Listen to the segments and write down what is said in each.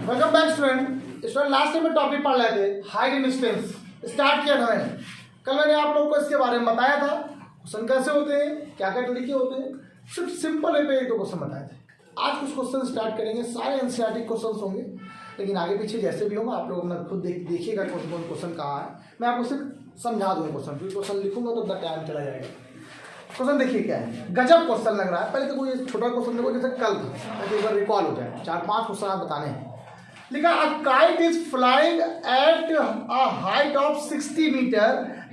Welcome back student. Last time में topic पढ़ रहे थे हाइट एंड डिस्टेंस। स्टार्ट किया था मैंने कल। मैंने आप लोगों को इसके बारे में बताया था क्वेश्चन कैसे होते हैं, क्या क्या तरीके होते हैं। सिर्फ सिंपल वे पे एक दो क्वेश्चन बताए थे। आज कुछ क्वेश्चन स्टार्ट करेंगे, सारे एनसीईआरटी क्वेश्चन होंगे, लेकिन आगे पीछे जैसे भी होगा आप लोग अपना खुद देखिएगा कौन कौन क्वेश्चन कहाँ है। मैं आपको सिर्फ समझा दूंगा क्वेश्चन, फिर क्वेश्चन लिखूंगा तो उतना टाइम चला जाएगा। क्वेश्चन देखिए क्या है, गजब क्वेश्चन लग रहा है। पहले तो कोई छोटा क्वेश्चन देखो जैसे कल था, ताकि एक बार रिकॉल हो जाए। 4-5 क्वेश्चन आप बताने हैं। लिखा a kite is flying at a height of 60 meter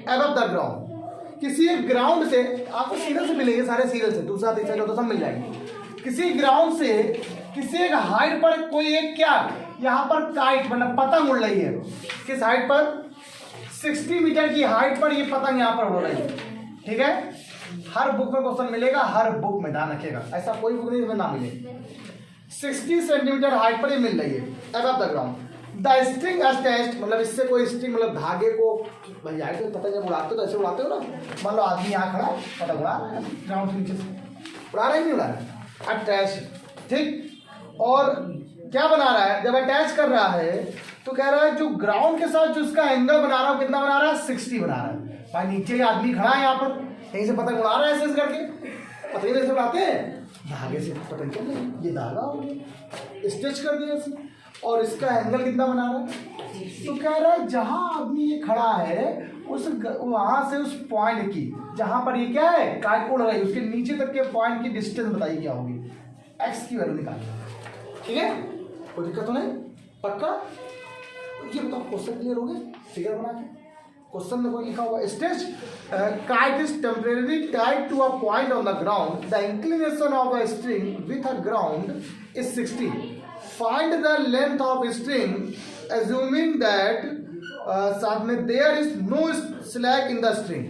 above the ground. किसी एक ग्राउंड से, आपको सीरियल से मिलेंगे, सारे सीरियल से, दूसरा तीसरा चौथा सब मिल जाएंगे। किसी ग्राउंड से किसी एक हाइट पर कोई एक क्या यहाँ पर काइट मतलब पतंग उड़ रही है। किस हाइट पर? 60 मीटर की हाइट पर ये पतंग यहाँ पर उड़ रही है। ठीक है, हर बुक में क्वेश्चन मिलेगा, हर बुक में ध्यान रखिएगा, ऐसा कोई बुक नहीं इसमें ना मिले। 60 सेंटीमीटर हाइट पर ये मिल रही है above the ground. The string attached, मतलब इससे कोई स्ट्रिंग मतलब धागे को, भाई हाइट पे पतंग जब उड़ाते हो तो ऐसे उड़ाते हो ना। मान लो आदमी यहाँ खड़ा पतंग उड़ा रहा है, ग्राउंड से नीचे से उड़ा रहा है, नहीं उड़ा रहा है, अटैच। ठीक, और क्या बना रहा है? जब अटैच कर रहा है तो कह रहा है जो ग्राउंड के साथ जो इसका एंगल बना रहा है, कितना बना रहा है? 60 बना रहा है। भाई नीचे आदमी खड़ा है, यहाँ पर कहीं से पतंग उड़ा रहा है ऐसे करके। पतंग ऐसे उड़ाते हैं, धागे से पतंग चल रही है, ये धागा हो गया, स्टिच कर दिया इसने। और इसका एंगल कितना बना रहा है? तो कह रहा है जहां आदमी ये खड़ा है उस वहां से उस पॉइंट की, जहां पर ये क्या है काइट उड़ रही है, उसके नीचे तक के पॉइंट की डिस्टेंस बताइए क्या होगी। एक्स की वैल्यू निकालिए। ठीक है, कोई दिक्कत तो नहीं? पक्का? ये बताओ, क्वेश्चन क्लियर हो गए? फिगर बना के क्वेश्चन में कोई लिखा हुआ stage kite is temporary tied to a point on the ground. The inclination of a string with a ground is 60। Find the length of string assuming that साथ में there is no slack in the string.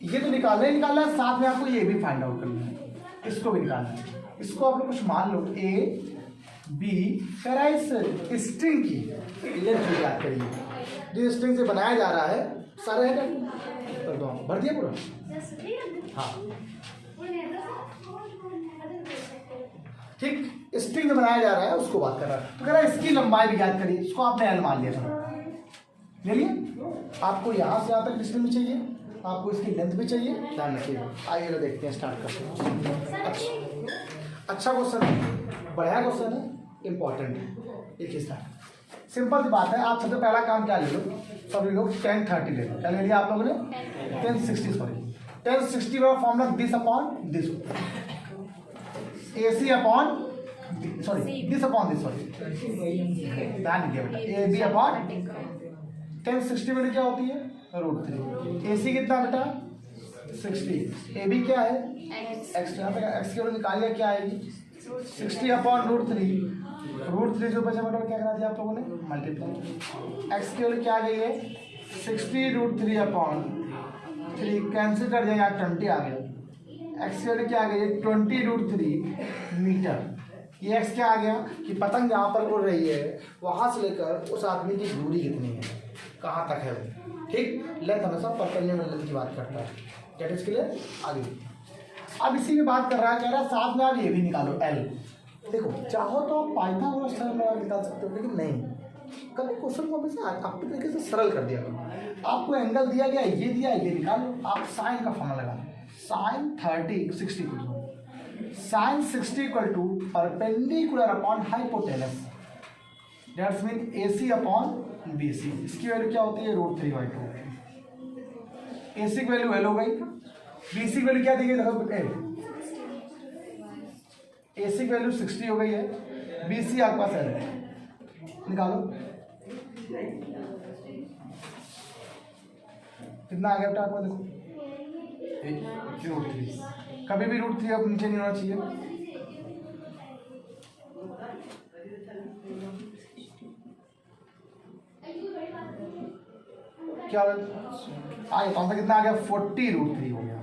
ये तो निकालना ही निकालना है, साथ में आपको ये भी फाइंड आउट करना है, इसको भी निकालना है। इसको आप लोग कुछ मान लो ए बी, कह रहा है इस स्ट्रिंग की लेंथ याद करिए, जो स्ट्रिंग से बनाया जा रहा है। सारे है कर दो, भर दिया पूरा। हाँ ठीक, स्ट्रिंग से बनाया जा रहा है, उसको बात कर रहा है। तो कह रहा है इसकी लंबाई भी याद करिए, इसको आपने एल मान लिया था, ले लिए। आपको यहाँ से यहाँ तक डिस्टेंस भी चाहिए, आपको इसकी लेंथ भी चाहिए, ध्यान रखिएगा। आइए देखते हैं, स्टार्ट करते हैं। अच्छा क्वेश्चन है, बढ़िया क्वेश्चन है, इंपॉर्टेंट है। देखिए स्टार्ट, सिंपल सी बात है। आप सबसे पहला काम क्या ले लो, सभी लोग 10-30 ले लो। क्या ले लिया आप लोगों ने? 10-60, सॉरी 10-60 का formula this upon this, AC upon sorry this upon this, sorry ध्यान दीजिए बेटा, AB अपॉन 10-60 में क्या होती है? √3। AC कितना बेटा? 60। AB क्या है? X। यहाँ पे X की वैल्यू निकाल लिया, क्या आएगी? 60 अपॉन √3। √3 जो बचा बेटा क्या करा दिया आप लोगों ने? मल्टीप्लाई। एक्स की वैल्यू क्या आ गई है? 60 √3 अपॉन 3, कैंसिल कर जाएंगे, 20 आ गया। एक्स की वैल्यू क्या आ गई है? 20 √3 मीटर। ये एक्स क्या आ गया कि पतंग जहाँ पर उड़ रही है वहाँ से लेकर उस आदमी की दूरी कितनी है, कहाँ तक है वो। ठीक, लेंथ हमेशा परपेंडिकुलर लेंथ की बात करता है। That is clear? आगे अब इसी की बात कर रहा है, कह रहा है साथ में आप ये भी निकालो एल। देखो चाहो तो पाइथागोरस थ्योरम लगा निकाल सकते हो, लेकिन नहीं, कभी क्वेश्चन को हमेशा अपने तरीके से सरल कर दिया करो। आपको एंगल दिया गया, ये दिया, ये निकालो। आप साइन का फॉर्मूला लगा, sine 60 sine 60 equal to perpendicular upon hypotenuse, that's mean AC upon BC। इसकी वैल्यू क्या होती है? √3/2। AC की वैल्यू एल हो गई, BC की वैल्यू क्या दी गई? देखो AC की वैल्यू 60 हो गई है, BC आपके पास है, निकालो कितना आ गया बेटा आपको? देखो √3, कभी भी √3 अब नीचे नहीं होना चाहिए। क्या आगे कौन सा कितना आ गया? 40 √3 हो गया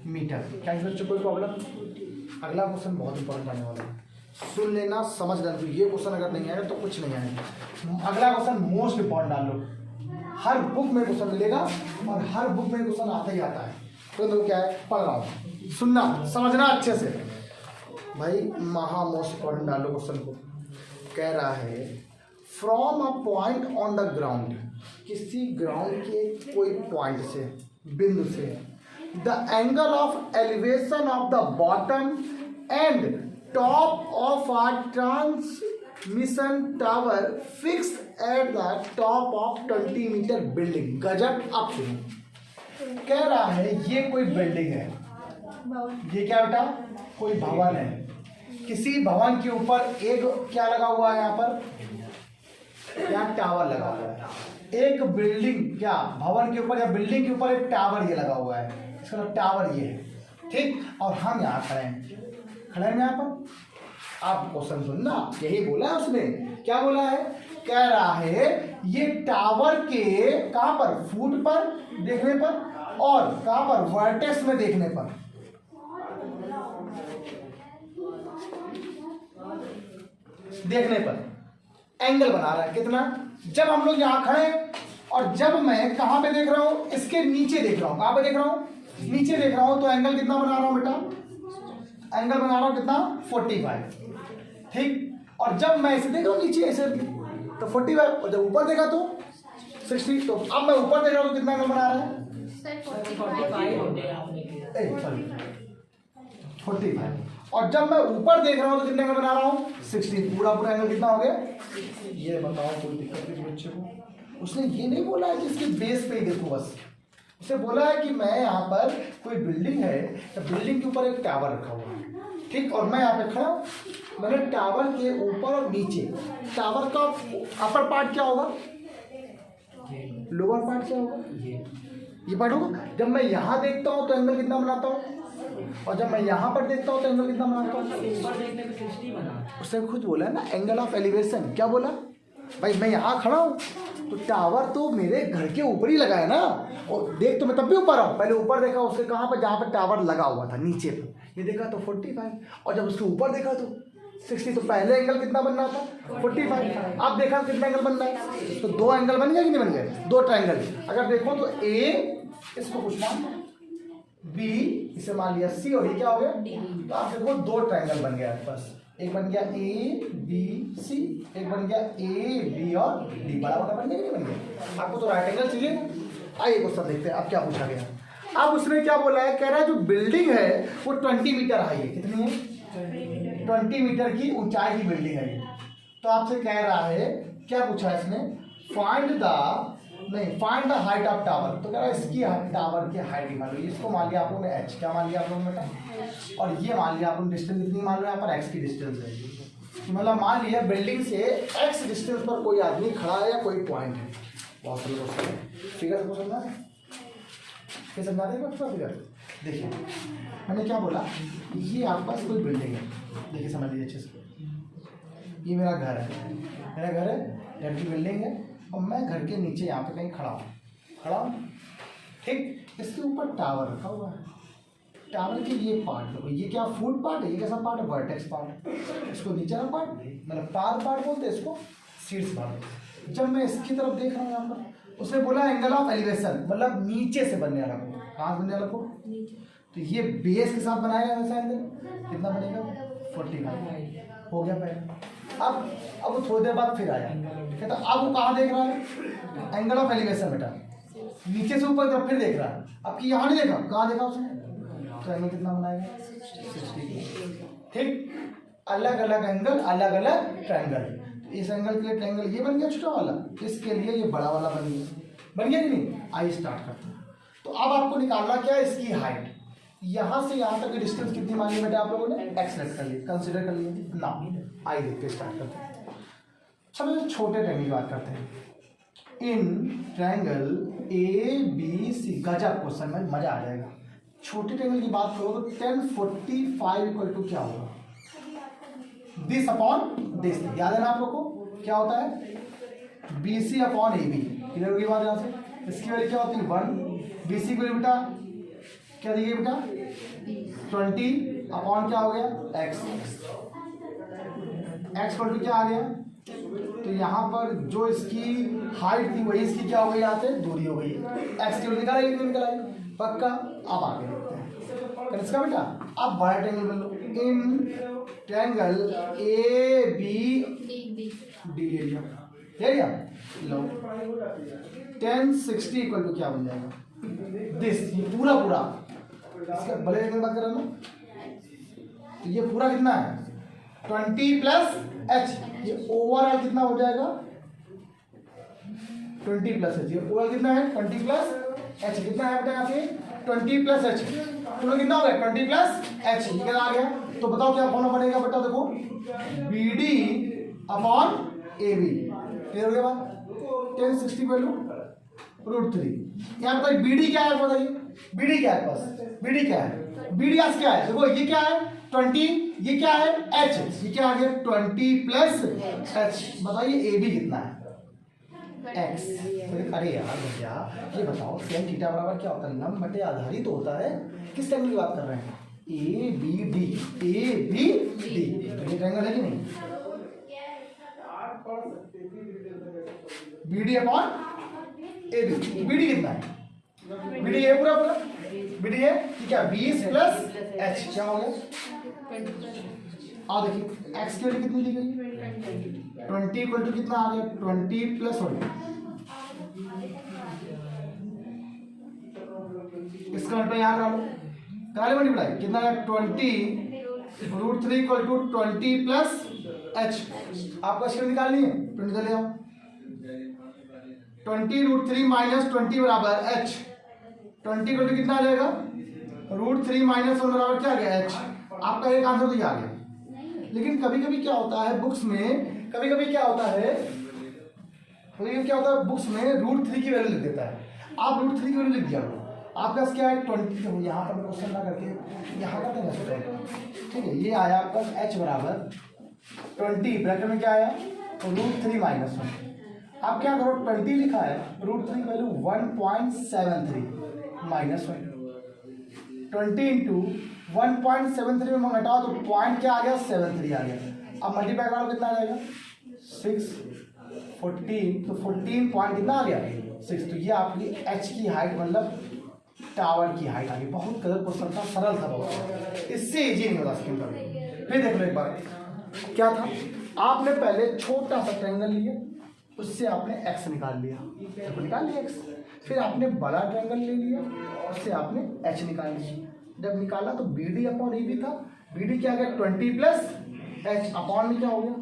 मीटर। क्या इस बच्चों कोई प्रॉब्लम? अगला क्वेश्चन बहुत इंपॉर्टेंट आने वाला है, सुन लेना, समझ लेना। तो ये क्वेश्चन अगर नहीं आएगा तो कुछ नहीं आएगा। अगला क्वेश्चन मोस्ट इंपॉर्टेंट डाल लो, हर बुक में क्वेश्चन मिलेगा और हर बुक में क्वेश्चन आता ही आता है। तो क्या है, पढ़ रहा हूँ, सुनना समझना अच्छे से। भाई मोस्ट इंपॉर्टेंट डालो क्वेश्चन को। कह रहा है from a point on the ground, किसी ग्राउंड के कोई पॉइंट से, बिंदु से, the angle of elevation of the bottom and top of a transmission tower fixed at the top of 20 metre building. गजब। अब सुनो, कह रहा है ये कोई बिल्डिंग है, ये क्या बेटा, कोई भवन है, किसी भवन के ऊपर एक क्या लगा हुआ है, यहाँ पर क्या टावर लगा हुआ है, एक बिल्डिंग, क्या भवन के ऊपर या बिल्डिंग के ऊपर एक टावर ये लगा हुआ है, इसका मतलब टावर ये है, ठीक। और हम यहाँ खड़े हैं यहाँ पर। आप क्वेश्चन सुनना, यही बोला है उसने, क्या बोला है, कह रहा है ये टावर के कहाँ पर, फुट पर देखने पर, और कहाँ पर, वर्टेक्स में देखने पर, देखने पर एंगल बना रहा है कितना। जब हम लोग यहाँ खड़े हैं और जब मैं कहाँ पे देख रहा हूँ, इसके नीचे देख रहा हूँ, कहाँ पे देख रहा हूँ, नीचे देख रहा हूँ, तो एंगल कितना बना रहा हूँ बेटा, एंगल बना रहा हूँ कितना, 45, ठीक। और जब मैं ऐसे देख रहा हूँ नीचे ऐसे, तो 45, और जब ऊपर देखा तो 60। तो अब मैं ऊपर देख रहा हूँ तो कितना एंगल बना रहा है, 45। और जब मैं ऊपर देख रहा हूँ तो कितने एंगल बना रहा हूँ, 60। पूरा पूरा एंगल कितना हो गया, ये बताओ, कोई दिक्कत नहीं बच्चे को। उसने ये नहीं बोला है कि इसके बेस पे ही देखो, बस उसे बोला है कि मैं यहाँ पर कोई बिल्डिंग है, तो बिल्डिंग के ऊपर एक टावर रखा हुआ है, ठीक। और मैं यहाँ पे खड़ा हूँ, मैंने टावर के ऊपर और नीचे, टावर का अपर पार्ट क्या होगा, लोअर पार्ट क्या होगा, ये पार्ट होगा। जब मैं यहाँ देखता हूँ तो एंगल कितना बनाता हूँ, और जब मैं यहाँ पर देखता हूँ तो एंगल कितना बनाता हूँ, ऊपर देखने पे 60 बना। उसने खुद बोला है ना, एंगल ऑफ एलिवेशन। क्या बोला भाई, मैं यहाँ खड़ा हूँ तो टावर तो मेरे घर के ऊपर ही लगा है ना, और देख तो मैं तब भी ऊपर हूँ, पहले ऊपर देखा उसके कहाँ पर, जहाँ पर टावर लगा हुआ था नीचे पर, ये देखा तो 45, और जब उसके ऊपर देखा तो 60। तो पहले एंगल कितना बन रहा था, 45। अब देखा कितना एंगल बन रहा है, तो 2 एंगल बन गया कि नहीं बन गए, 2 ट्रायंगल। अगर देखो तो ए, इसको कुछ मान बी, इसे मान लिया सी, और ये क्या हो गया, तो आप देखो 2 ट्रायंगल बन गया बस। एक बन गया ए बी सी, एक बन गया ए बी और डी। बड़ा बड़ा बन गया कि नहीं बन गया। आपको तो राइट एंगल चाहिए। आइए क्वेश्चन देखते हैं अब क्या पूछा गया। अब उसने क्या बोला है, कह रहा है जो बिल्डिंग है वो 20 मीटर हाई है। कितनी है, 20 मीटर की ऊंचाई की बिल्डिंग है। तो आपसे कह रहा है, क्या पूछा है इसने, find the height of tower. तो कह रहा है इसकी टावर की हाइट निकालो। इसको मान लिया आप लोगों ने h, क्या मान लिया आप लोगों ने बेटा, और ये मान लिया आप लोग डिस्टेंस कितनी मान लो, यहाँ पर x की डिस्टेंस है। तो मतलब मान लिया बिल्डिंग से x डिस्टेंस पर कोई आदमी खड़ा है या कोई पॉइंट है। बहुत सारे क्वेश्चन है, फिगर को समझा है, फिर समझा देगा फिगर। देखिए मैंने क्या बोला, ये आपके पास कोई बिल्डिंग है, देखिए समझ लीजिए अच्छे से। ये मेरा घर है, घर की बिल्डिंग है, और मैं घर के नीचे यहाँ पे कहीं खड़ा हूँ, ठीक। इसके ऊपर टावर रखा हुआ है, टावर के ये पार्ट लो, ये क्या फुट पार्ट है, ये कैसा पार्ट है, वर्टेक्स पार्ट। इसको नीचे का पार्ट मतलब पार्ट बोलते हैं, इसको शीर्ष पार्ट। जब मैं इसकी तरफ देख रहा हूँ यहाँ पर, उसने बोला एंगल ऑफ एलिवेशन, मतलब नीचे से बनने वाला को, कहाँ बनने वाला को, तो ये बेस के साथ बनाएगा वैसा एंगल कितना बनेगा, 45 हो गया पहले। अब थोड़ी देर बाद फिर आया, ठीक है। तो अब वो कहाँ देख रहा है, एंगल ऑफ एलिवेशन बेटा, नीचे से ऊपर तरफ फिर देख रहा है। अब कि यहाँ नहीं देखा, कहाँ देखा उसने, तो एंगल कितना बनाएगा, 60, ठीक। अलग अलग एंगल, अलग अलग ट्रायंगल। इस एंगल के लिए ट्रायंगल ये बन गया छोटा वाला, इसके लिए ये बड़ा वाला बन गया कि नहीं। आइए स्टार्ट करते हैं। तो अब आपको निकालना क्या है, इसकी हाइट। यहाँ से यहाँ तक की डिस्टेंस कितनी मान ली बेटा आप लोगों ने, x लेट कर ली, कंसिडर कर लिए ना। आइए देखते स्टार्ट करते हैं। चलो छोटे ट्रायंगल की बात करते हैं। इन ट्रायंगल ए बी सी, गजब क्वेश्चन में मजा आ जाएगा। छोटे ट्रायंगल की बात करो तो 1045 इक्वल टू क्या होगा, दिस अपॉन दिस। याद है ना आप लोग को, क्या होता है, BC अपॉन AB। क्लियर होगी बात यहाँ से। इसकी वैल्यू क्या होती है, 1। BC को बेटा क्या देखिए बेटा, 20 अपॉन क्या हो गया, x इक्वल टू क्या आ गया, तो यहाँ पर जो इसकी हाइट थी वही इसकी क्या हो गई, यहाँ से दूरी हो गई। x की वैल्यू निकाला कि नहीं निकाला, पक्का। अब आगे देखते हैं इसका बेटा। अब बड़ा ट्रायंगल बन लो, इन ट्रायंगल ए बी डी ले लिया, एरिया लो 10 60 इक्वल टू क्या बन जाएगा दिस, ये पूरा पूरा इसका बड़े की बात कर रहा हूँ, तो ये पूरा कितना है 20 प्लस एच, ये ओवरऑल कितना हो जाएगा 20 प्लस एच, ये ओवरऑल कितना है 20 प्लस एच, कितना है बेटा यहाँ पे 20 प्लस एच, तो कितना हो गया 20 प्लस एच, निकल आ गया। तो बताओ क्या फॉर्मूला बनेगा बेटा, देखो B D upon A B, clear हो गया बात। 1060 वैल्यू √3, यहाँ बताइए बी डी क्या है, बताइए बी डी क्या है, बस बी डी क्या है, बी डी क्या है, देखो ये क्या है 20, ये क्या है एच, ये क्या आ गया 20 प्लस एच, बताइए ए बी कितना है एक्स। अरे यार भैया ये बताओ सेन थीटा बराबर क्या होता है, लंब बटे आधारित तो होता है, किस ट्रायंगल की बात कर रहे हैं A B D, A B D, तो ये ट्रायंगल है कि नहीं, B D upon A B, B D कितना है, बी डी है पूरा पूरा, बी डी है ठीक है 20 प्लस एच, क्या हो गया आ देखिए एक्स की वैल्यू कितनी दी गई 20 इक्वल टू कितना आ गया 20 प्लस 1, इसका मतलब यहाँ डालो काले मल्टीप्लाई कितना है 20 √3 इक्वल टू 20 प्लस एच, आपको स्क्वायर निकालनी है 20 ले आओ, 20 √3 माइनस 20 बराबर एच, 20 इक्वल टू कितना आ जाएगा √3 माइनस 1 बराबर क्या आ गया एच, आपका एक आंसर तो ये आ गया। लेकिन कभी कभी क्या होता है बुक्स में, कभी कभी क्या होता है बुक्स में √3 की वैल्यू लिख देता है, आप √3 की वैल्यू लिख दिया आपका क्या है 20, यहाँ पर क्वेश्चन ना करके यहाँ का देंगे ठीक है, ये आया आपका एच बराबर 20 ब्रैकेट में क्या आया √3 माइनस 1, आप क्या करो 20 लिखा है √3 की वैल्यू 1.73 माइनस 1, 20 इंटू 1.73 में घटाओ तो पॉइंट क्या आ गया 73 आ गया, अब मल्टीप्लाई करो कितना आ जाएगा 6 14, तो 14 पॉइंट कितना आ गया 6, तो ये आपकी एच की हाइट मतलब टावर की हाइट आ गई। बहुत कलर क्वेश्चन था, सरल था बहुत, इससे इजी नहीं होता स्क्रीन पर। फिर देख लो एक बार क्या था, आपने पहले छोटा सा ट्रायंगल लिया, उससे आपने एक्स निकाल लिया, तो निकाल लिया एक्स, फिर आपने बड़ा ट्रायंगल ले लिया, उससे आपने एच निकाल लिया, जब निकाला तो B D upon A B था, बी डी क्या गया 20 प्लस एच, अपॉन में क्या हो गया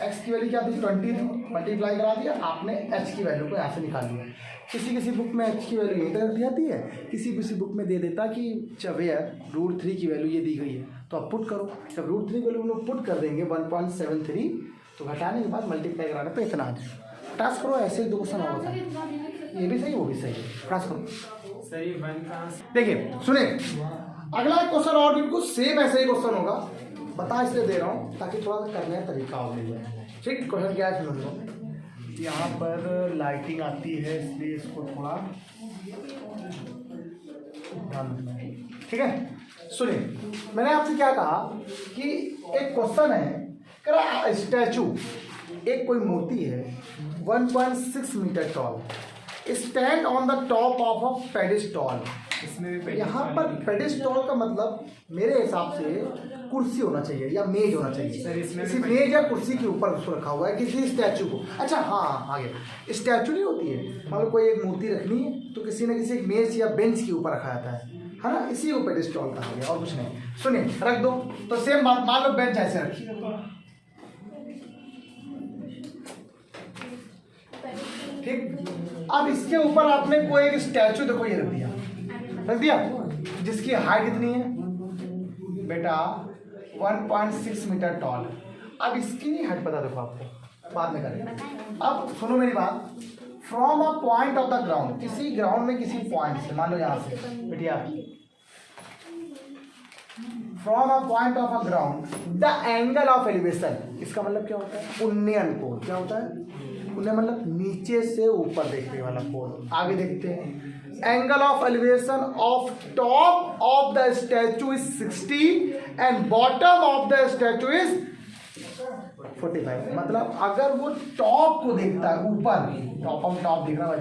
एक्स की वैल्यू क्या थी 20 थी, मल्टीप्लाई करा दिया, आपने एच की वैल्यू को यहाँ से निकाल लिया। किसी किसी बुक में एच की वैल्यू यहीं तक दी जाती है, किसी किसी बुक में दे देता कि चवे √3 की वैल्यू ये दी गई है तो आप पुट करो, जब √3 की वैल्यू हम लोग पुट कर देंगे 1.73, तो घटाने के बाद मल्टीप्लाई कराने पर इतना आ जाए, टास्क करो ऐसे ही 2 क्वेश्चन और होता है, ये भी सही वो भी सही है, टास्क करो सही। देखिए सुनिए अगला क्वेश्चन और बिल्कुल सेम ऐसे ही क्वेश्चन होगा, बता इसलिए दे रहा हूँ ताकि थोड़ा सा करने का तरीका हो जाए। ठीक क्वेश्चन क्या है सुन लो, यहाँ पर लाइटिंग आती है इसलिए इसको थोड़ा ध्यान रखना है, ठीक है। सुनिए मैंने आपसे क्या कहा कि एक क्वेश्चन है, करा स्टैचू, एक कोई मूर्ति है 1.6 metre tall, stand on the top of a pedestal. यहाँ पर पेडिस्टॉल का मतलब मेरे हिसाब से कुर्सी होना चाहिए या मेज होना चाहिए, किसी मेज या कुर्सी के ऊपर उसको रखा हुआ है किसी स्टैचू को। अच्छा हाँ आगे स्टैचू नहीं होती है, मतलब कोई एक मूर्ति रखनी है तो किसी न किसी एक मेज या बेंच के ऊपर रखा जाता है ना, इसी को पेडिस्टॉल कहा गया और कुछ नहीं। सुनिए रख दो, तो सेम बात मान लो बेंच ऐसे रखी, ठीक। अब इसके ऊपर आपने कोई एक स्टैचू देखो ये रख दिया, जिसकी हाइट कितनी है बेटा 1.6 मीटर टॉल। अब इसकी नहीं हाइट पता, देखो आपको बाद में करेंगे। अब सुनो मेरी बात, from a point of the ground, किसी ग्राउंड में किसी पॉइंट से, मान लो यहाँ से बेटिया, from a point of a ground the angle of elevation, इसका मतलब क्या होता है उन्नयन कोण। क्या होता है उन्नयन, मतलब नीचे से ऊपर देखने वाला कोण। आगे देखते हैं, angle of elevation of top of the statue is 60 and bottom of the statue is 45। मतलब अगर वो टॉप को देखता है, ऊपर टॉप ऑफ टॉप देख रहा है,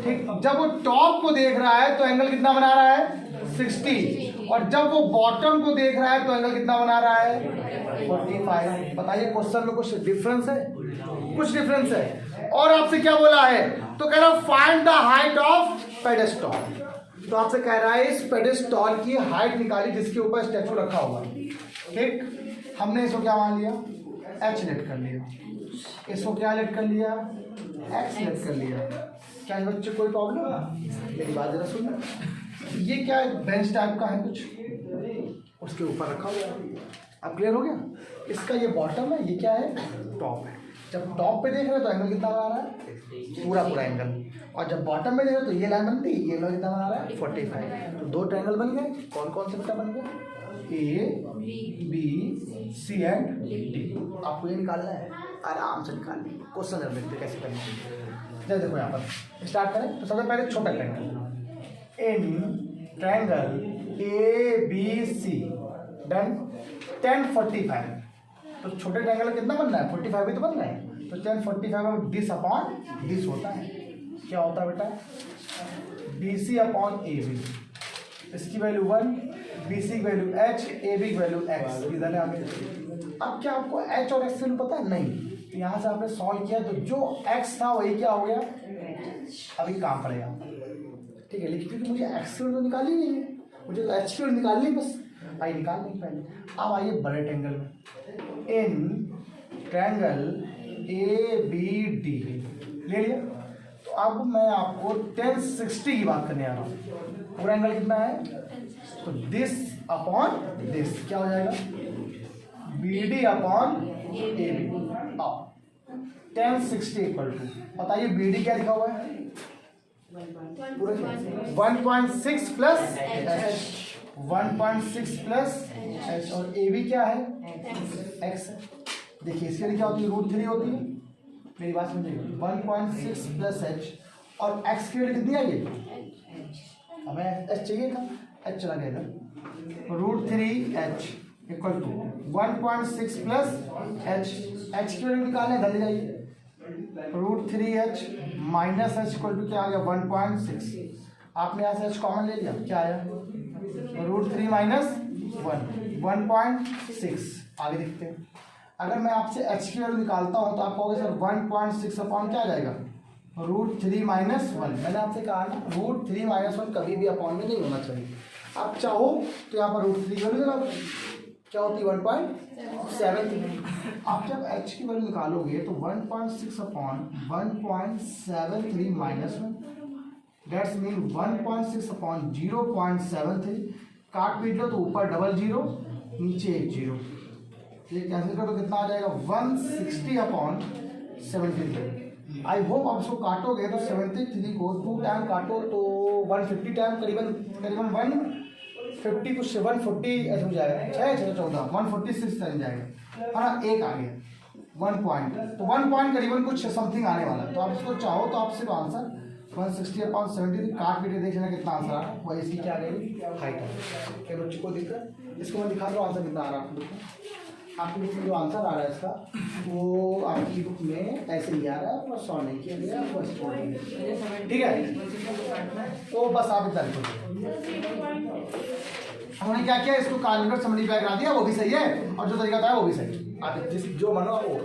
ठीक, जब वो टॉप को देख रहा है तो एंगल कितना बना रहा है 60, और जब वो बॉटम को देख रहा है तो एंगल कितना बना रहा है 45। बताइए क्वेश्चन में कुछ डिफरेंस है? कुछ डिफरेंस है। और आपसे क्या बोला है? तो कह रहा फाइंड द हाइट ऑफ पेडेस्टॉल। तो आपसे कह रहा है इस पेडेस्टॉल की हाइट निकाली जिसके ऊपर स्टैचू रखा होगा। ठीक, हमने इसको क्या मान लिया? एच लेट कर लिया। इसको क्या लेट कर लिया? एक्स लेट कर लिया। क्या है बच्चे कोई प्रॉब्लम? मेरी बात जरा सुनना। ये क्या बेंच टाइप का है कुछ, उसके ऊपर रखा हुआ है। अब क्लियर हो गया? इसका ये बॉटम है, ये क्या है? टॉप है। जब टॉप पे देख रहे हो तो एंगल कितना बना रहा है? पूरा पूरा एंगल। और जब बॉटम में देख रहे हो तो ये लाइन बनती है, ये एंगल कितना बना रहा है? 45। तो दो ट्रायंगल बन गए। कौन कौन से बेटा बन गए? A B C and D. आपको ये निकालना है, आराम से निकाल लीजिए। क्वेश्चन कर लेते कैसे करेंगे। जब देखो यहाँ पर स्टार्ट करें तो सबसे पहले छोटा triangle in triangle A B C डन 10 45। तो छोटे ट्रायंगल कितना बनना है? 45 भी तो बनना है। तो 10 45 दिस अपॉन दिस होता है। क्या होता है बेटा? B C upon A B. इसकी वैल्यू 1, बी सी की वैल्यू h, ए बी की वैल्यू x। इधर आगे अब क्या आपको h और x वैल्यू पता है? नहीं। तो यहाँ से आपने सॉल्व किया तो जो x था वही क्या हो गया? अभी काम पड़ेगा। ठीक है, लेकिन क्योंकि मुझे x की वैल्यू निकालनी नहीं है, मुझे तो h की वैल्यू निकालनी है बस। आइए निकाल लेंगे पहले। अब आइए बड़े ट्रायंगल में in triangle A B D ले लिया। तो अब मैं आपको 1060 की बात करने आ रहा हूँ। पूरा एंगल कितना है? तो दिस अपॉन दिस क्या हो जाएगा? B D upon A B. 1060 equal to, बताइए बी डी क्या लिखा हुआ है? 1.6 प्लस एच। 1.6 plus H. और ए बी क्या है? एक्स। देखिए इसके लिए क्या होती है? √3 होती है। मेरी बात समझिए। 1.6 प्लस एच और एक्स की वैल्यू कितनी आई है? हमें एच चाहिए था, एच चला गया था। √3h equal to 1.6 plus H. H की वैल्यू निकालने धन जाइए। √3h minus H equal to क्या आ गया? 1.6। आपने यहाँ से एच कॉमन ले लिया, क्या आया? √3 माइनस 1.6। आगे देखते हैं। अगर मैं आपसे h की वैल्यू निकालता हूँ तो आप कहोगे सर 1.6 अपॉन क्या आ जाएगा? √3 माइनस 1। मैंने आपसे कहा ना √3 माइनस 1 कभी भी अपॉन में नहीं होना चाहिए। आप चाहो तो यहाँ पर √3 की वैल्यू लगा दो, क्या होती है? 1.73। आप जब h की वैल्यू निकालोगे तो 1.6 upon 1.73 minus 1 that's mean 1.6 upon 0.73। काट पीट लो तो ऊपर डबल जीरो नीचे एक जीरो। ये कैंसिल कर तो कितना आ जाएगा? 160 अपॉन 73। आई होप आप इसको काटोगे तो 73 को 2 टाइम काटो तो 150 टाइम करीबन 150 कुछ 140 ऐसे हो जाएगा। 6 14 146 टाइम जाएगा। हाँ एक आ गया 1 पॉइंट। तो 1 पॉइंट करीबन कुछ समथिंग आने वाला है। तो आप इसको चाहो तो आप सिर्फ आंसर 160 अपॉन 73 काट पीट देख लेना कितना आंसर आ रहा है। वही इसकी क्या आ गई? हाइट है। क्या बच्चों को दिक्कत? इसको मैं दिखा दूँ आंसर कितना आ रहा है। आपकी बुक में जो आंसर आ रहा है इसका वो आपकी बुक में ऐसे ही आ रहा है, बस सॉल्व नहीं किया गया, बस ठीक है। तो बस आप इतना हमने क्या किया? इसको कैलकुलेटर समरी पे करा दिया, वो भी सही है और जो तरीका था वो भी सही है। आप जिस जो मानो वो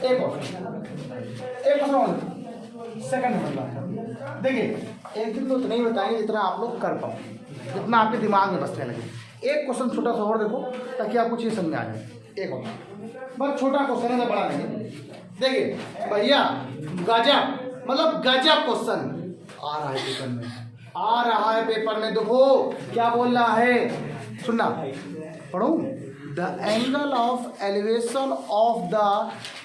एक और सेकंड नंबर देखिए। एक दिन तो नहीं बताएंगे जितना आप लोग कर पाओ, जितना आपके दिमाग में बसने लगे। एक क्वेश्चन छोटा सा और देखो ताकि आपको चीज़ समझ में आ जाए। एक और बस छोटा क्वेश्चन है, बड़ा नहीं। देखिए भैया गजब मतलब गजब क्वेश्चन आ रहा है पेपर में, आ रहा है पेपर में। देखो क्या बोल रहा है, सुनना पढ़ो। The angle of elevation of the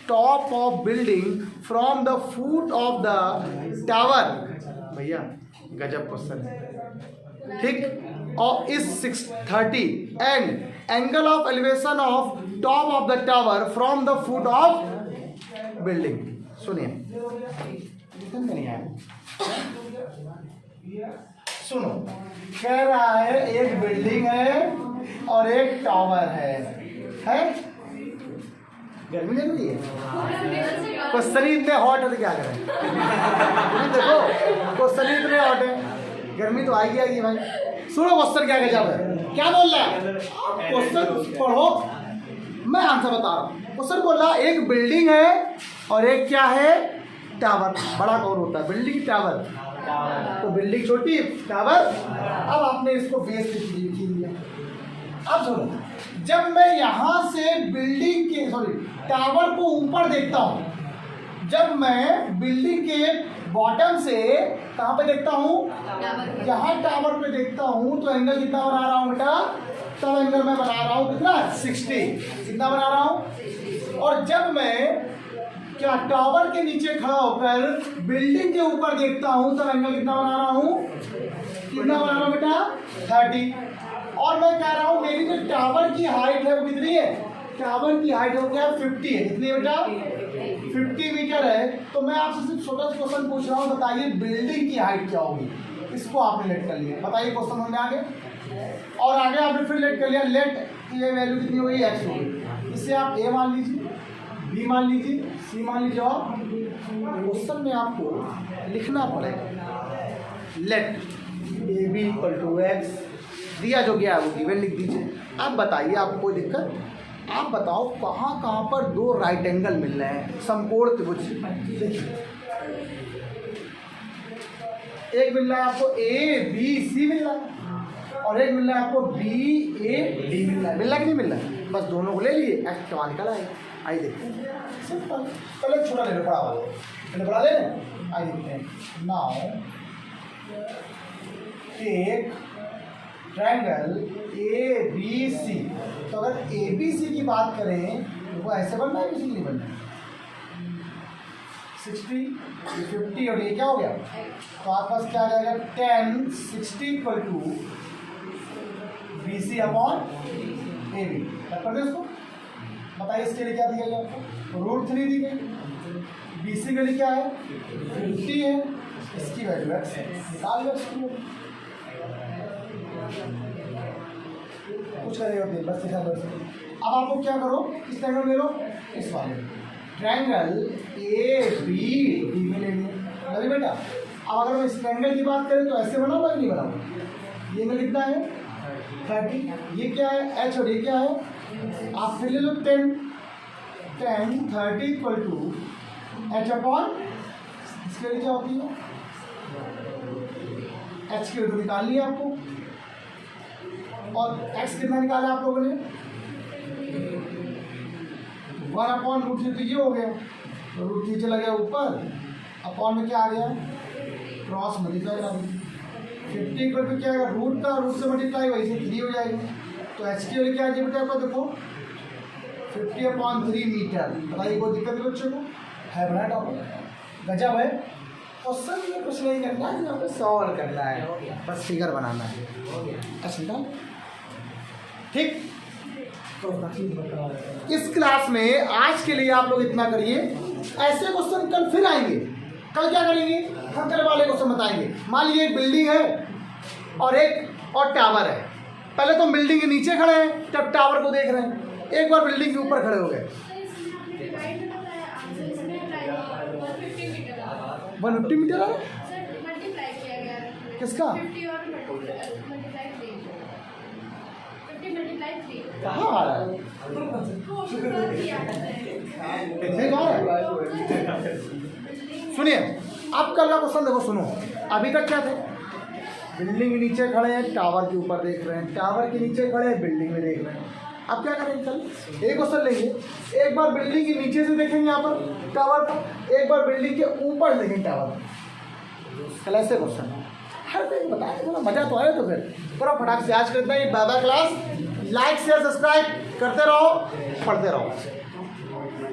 top of building from the foot of the tower. भैया गजब क्वेश्चन है, ठीक। और is 630 and angle of elevation of top of the tower from the foot of building. सुनिए सुनो, कह रहा है एक बिल्डिंग है और एक टावर है? गर्मी लग रही है? क्वेश्चन ही इतने हॉट है तो क्या करें? देखो क्वेश्चन ही इतने हॉट है, गर्मी तो आएगी आएगी भाई। सुनो क्वेश्चन क्या गजब है। क्या बोल रहा है? आप क्वेश्चन पढ़ो, मैं आंसर बता रहा हूँ। क्वेश्चन बोल रहा एक बिल्डिंग है और एक क्या है, टावर। बड़ा कौन होता है, बिल्डिंग टावर? तो बिल्डिंग छोटी, टावर। अब आपने इसको बेस लिख लिया। अब सुनो, जब मैं यहाँ से बिल्डिंग के टावर को ऊपर देखता हूँ, जब मैं बिल्डिंग के बॉटम से कहाँ पे देखता हूँ, यहाँ टावर पे देखता हूँ, तो एंगल कितना बना रहा हूँ बेटा? तब एंगल मैं बना रहा हूँ कितना, 60। कितना बना रहा हूँ? और जब मैं क्या टावर के नीचे खड़ा होकर बिल्डिंग के ऊपर देखता हूँ, तब एंगल कितना बना रहा हूँ? कितना बना रहा हूँ बेटा? 30। और मैं कह रहा हूँ मेरी जो टावर की हाइट है वो कितनी है? टावर की हाइट हो गया 50 है। कितनी बेटा? 50 मीटर है। तो मैं आपसे सिर्फ छोटा सा क्वेश्चन पूछ रहा हूँ, बताइए बिल्डिंग की हाइट क्या होगी? इसको आपने लेट कर लिया, बताइए क्वेश्चन होने आगे। और आगे आपने फिर लेट कर लिया, लेट ये वैल्यू कितनी होगी? एक्स होगी। इससे आप ए मान लीजिए, बी मान लीजिए, सी मान लीजिए। और क्वेश्चन में आपको लिखना पड़ेगा let A B equal to X, दिया जो गया है वो गिवन लिख दीजिए। अब बताइए, आपको कोई दिक्कत? आप बताओ कहाँ कहाँ पर दो राइट एंगल मिल रहे हैं, समकोण त्रिभुज। देखिए, एक मिल रहा है आपको ए बी सी मिल रहा है, और एक मिल रहा है आपको बी ए डी मिल रहा है। मिल रहा है कि नहीं मिल रहा है? बस दोनों को ले लिए, एक्स कमा निकल आए। आइए देखते हैं, सिंपल। पहले छोटा ले लो, बड़ा वाला पहले बड़ा ले लें। आइए देखते हैं। Now take triangle A B C. तो अगर ए बी सी की बात करें तो वो ऐसे बनना है, किसी नहीं बनना है। 60, 50 और ये क्या हो गया? तो आपके पास क्या आ जाएगा? 10, 60 equal to B C upon A B. कर दे इसको, बताइए इसके लिए क्या दिया गया आपको? √3 दी गई। बी सी के लिए क्या है? 50 है, इसकी वैल्यू एक्स है। निकाल लो इसकी वैल्यू, कुछ करेगा फिर बस दिखा दो। अब आपको क्या करो, इस ट्रायंगल ले लो, इस वाले ट्रायंगल ए बी डी में ले लिया। अरे बेटा, अब अगर मैं इस ट्रायंगल की बात करें तो ऐसे बनाऊंगा कि नहीं बनाऊंगा? ये एंगल कितना है? 30। ये क्या है? एच। और ये क्या है? आप फिर ले लो 10, 30 इक्वल टू एच अपॉन, इसके लिए क्या होती है? एच की वैल्यू निकालनी है आपको, और एक्स कितना निकाला आप लोगों ने? 1 अपॉन √3। तो ये हो गया, तो √3 चला गया ऊपर, अपॉन में क्या आ गया? क्रॉस मल्टीप्लाई आ गई। 50 इक्वल टू क्या आएगा? रूट का रूट से मल्टीप्लाई, वही से 3 हो जाएगी। तो एच की वैल्यू क्या आ गई बेटा आपको? देखो 50/3 मीटर। बताइए कोई दिक्कत है बच्चों को? है बड़ा टॉपिक, गजब है। क्वेश्चन में कुछ नहीं करना है, यहाँ पे सॉल्व करना है, बस फिगर बनाना है। अच्छा ठीक। तो इस क्लास में आज के लिए आप लोग इतना करिए। ऐसे क्वेश्चन कल फिर आएंगे। कल क्या करेंगे? हम कल वाले क्वेश्चन बताएंगे। मान लीजिए एक बिल्डिंग है और टावर है। पहले तो बिल्डिंग के नीचे खड़े हैं, तब टावर को देख रहे हैं। एक बार बिल्डिंग के ऊपर खड़े हो गए, 150 मीटर है। किसका? कहाँ आ रहा है? सुनिए, अब कल का क्वेश्चन देखो, सुनो। अभी तक क्या थे? बिल्डिंग के नीचे खड़े हैं, टावर के ऊपर देख रहे हैं, टावर के नीचे खड़े हैं, बिल्डिंग में देख रहे हैं। अब क्या करेंगे? कल एक क्वेश्चन लेंगे, एक बार बिल्डिंग के नीचे से देखेंगे यहाँ पर टावर पर, एक बार बिल्डिंग के ऊपर देखेंगे टावर। कल ऐसे क्वेश्चन हर दिन बताएं, थोड़ा मजा तो आए। तो फिर करो फटाक से। आज करते हैं बाबा क्लास। लाइक शेयर सब्सक्राइब करते रहो, पढ़ते रहो।